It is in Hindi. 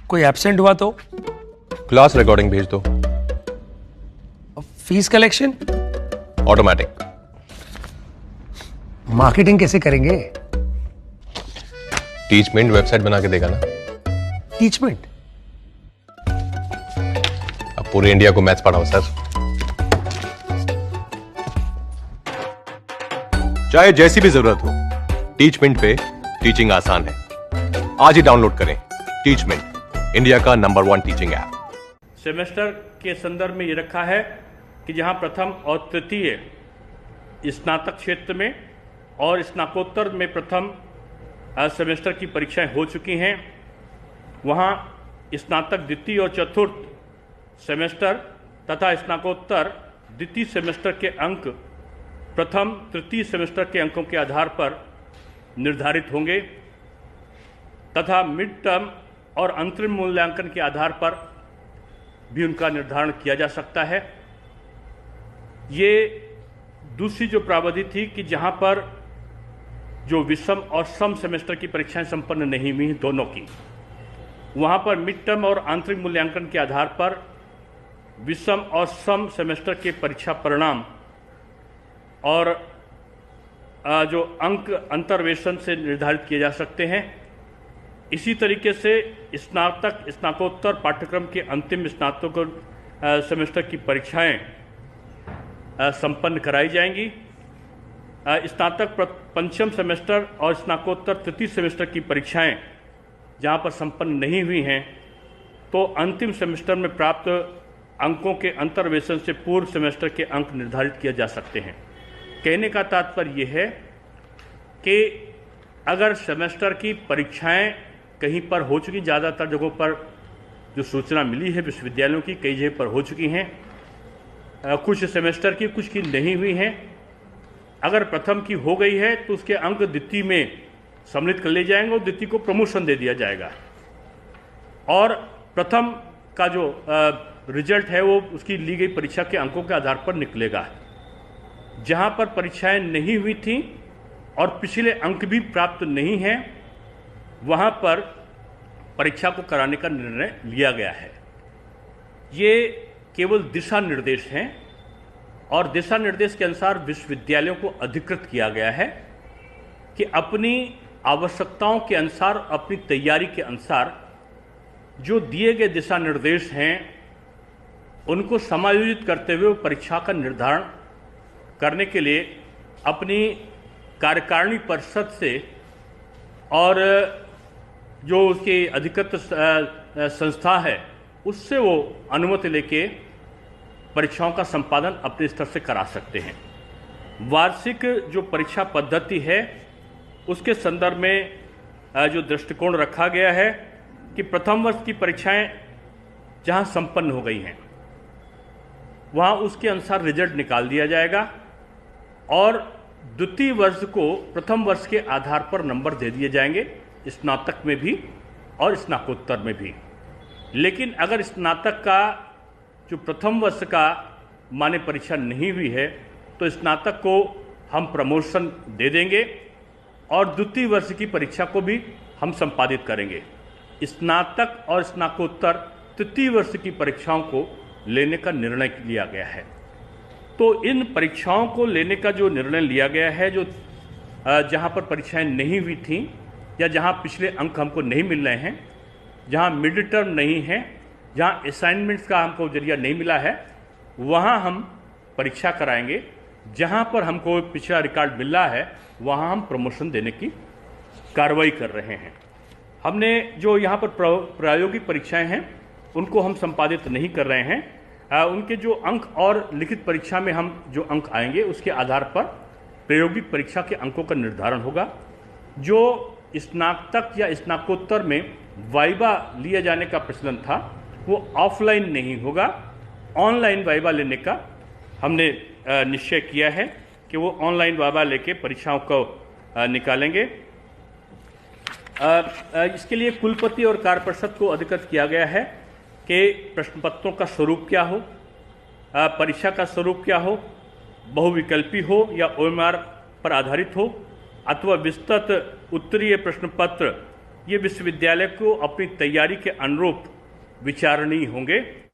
कोई एब्सेंट हुआ तो? क्लास रिकॉर्डिंग भेज दो। Fees collection? ऑटोमेटिक। मार्केटिंग कैसे करेंगे? टीचमेंट वेबसाइट बना के देगा ना। टीचमेंट? अब पूरे इंडिया को मैथ्स पढ़ाओ सर। चाहे जैसी भी जरूरत हो, टीचमेंट पे टीचिंग आसान है। आज ही डाउनलोड करें टीचमेंट, इंडिया का नंबर 1 टीचिंग ऐप। सेमेस्टर के संदर्भ में ये रखा है कि जहां प्रथम और तृतीय स्नातक क्षेत्र में और स्नातकोत्तर में प्रथम सेमेस्टर की परीक्षाएं हो चुकी हैं, वहां स्नातक द्वितीय और चतुर्थ सेमेस्टर तथा स्नातकोत्तर द्वितीय सेमेस्टर के अंक प्रथम तृतीय सेमेस्टर के अंकों के आधार पर निर्धारित होंगे तथा मिड टर्म और अंतरिम मूल्यांकन के आधार पर भी उनका निर्धारण किया जा सकता है। ये दूसरी जो प्रावधि थी कि जहां पर जो विषम और सम सेमेस्टर की परीक्षाएं संपन्न नहीं हुई दोनों की, वहां पर मिड टर्म और आंतरिक मूल्यांकन के आधार पर विषम और सम सेमेस्टर के परीक्षा परिणाम और जो अंक अंतर्वेशन से निर्धारित किए जा सकते हैं। इसी तरीके से स्नातक स्नातकोत्तर पाठ्यक्रम के अंतिम स्नातक सेमेस्टर की परीक्षाएं संपन्न कराई जाएंगी। स्नातक पंचम सेमेस्टर और स्नातकोत्तर तृतीय सेमेस्टर की परीक्षाएं जहां पर संपन्न नहीं हुई हैं, तो अंतिम सेमेस्टर में प्राप्त अंकों के अंतर्वेशन से पूर्व सेमेस्टर के अंक निर्धारित किए जा सकते हैं। कहने का तात्पर्य यह है कि अगर सेमेस्टर की परीक्षाएं कहीं पर हो चुकी, ज़्यादातर जगहों पर जो सूचना मिली है विश्वविद्यालयों की कई जगह पर हो चुकी हैं, कुछ सेमेस्टर की, कुछ की नहीं हुई हैं। अगर प्रथम की हो गई है तो उसके अंक द्वितीय में सम्मिलित कर लिए जाएंगे और द्वितीय को प्रमोशन दे दिया जाएगा और प्रथम का जो रिजल्ट है वो उसकी ली गई परीक्षा के अंकों के आधार पर निकलेगा। जहां पर परीक्षाएं नहीं हुई थी और पिछले अंक भी प्राप्त नहीं हैं, वहां पर परीक्षा को कराने का निर्णय लिया गया है। ये केवल दिशा निर्देश हैं और दिशा निर्देश के अनुसार विश्वविद्यालयों को अधिकृत किया गया है कि अपनी आवश्यकताओं के अनुसार, अपनी तैयारी के अनुसार जो दिए गए दिशा निर्देश हैं उनको समायोजित करते हुए परीक्षा का निर्धारण करने के लिए अपनी कार्यकारिणी परिषद से और जो उसकी अधिकृत संस्था है उससे वो अनुमति लेके परीक्षाओं का संपादन अपने स्तर से करा सकते हैं। वार्षिक जो परीक्षा पद्धति है उसके संदर्भ में जो दृष्टिकोण रखा गया है कि प्रथम वर्ष की परीक्षाएं जहां संपन्न हो गई हैं वहां उसके अनुसार रिजल्ट निकाल दिया जाएगा और द्वितीय वर्ष को प्रथम वर्ष के आधार पर नंबर दे दिए जाएंगे, स्नातक में भी और स्नातकोत्तर में भी। लेकिन अगर स्नातक का जो प्रथम वर्ष का मान्य परीक्षा नहीं हुई है तो स्नातक को हम प्रमोशन दे देंगे और द्वितीय वर्ष की परीक्षा को भी हम संपादित करेंगे। स्नातक और स्नातकोत्तर तृतीय वर्ष की परीक्षाओं को लेने का निर्णय लिया गया है। तो इन परीक्षाओं को लेने का जो निर्णय लिया गया है, जो जहां पर परीक्षाएं नहीं हुई थीं या जहां पिछले अंक हमको नहीं मिल रहे हैं, जहां मिड टर्म नहीं है, जहां असाइनमेंट्स का हमको जरिया नहीं मिला है, वहां हम परीक्षा कराएंगे। जहां पर हमको पिछला रिकॉर्ड मिल रहा है वहां हम प्रमोशन देने की कार्रवाई कर रहे हैं। हमने जो यहाँ पर प्रायोगिक परीक्षाएं हैं उनको हम संपादित नहीं कर रहे हैं। उनके जो अंक और लिखित परीक्षा में हम जो अंक आएंगे उसके आधार पर प्रायोगिक परीक्षा के अंकों का निर्धारण होगा। जो स्नातक या स्नातकोत्तर में वाइवा लिया जाने का प्रचलन था वो ऑफलाइन नहीं होगा, ऑनलाइन वाइवा लेने का हमने निश्चय किया है कि वो ऑनलाइन वाइवा लेके परीक्षाओं को निकालेंगे। इसके लिए कुलपति और कार्यपरिषद को अधिकृत किया गया है कि प्रश्न पत्रों का स्वरूप क्या हो, परीक्षा का स्वरूप क्या हो, बहुविकल्पी हो या ओएमआर पर आधारित हो अथवा विस्तृत उत्तरीय प्रश्न पत्र ये विश्वविद्यालय को अपनी तैयारी के अनुरूप विचारणीय होंगे।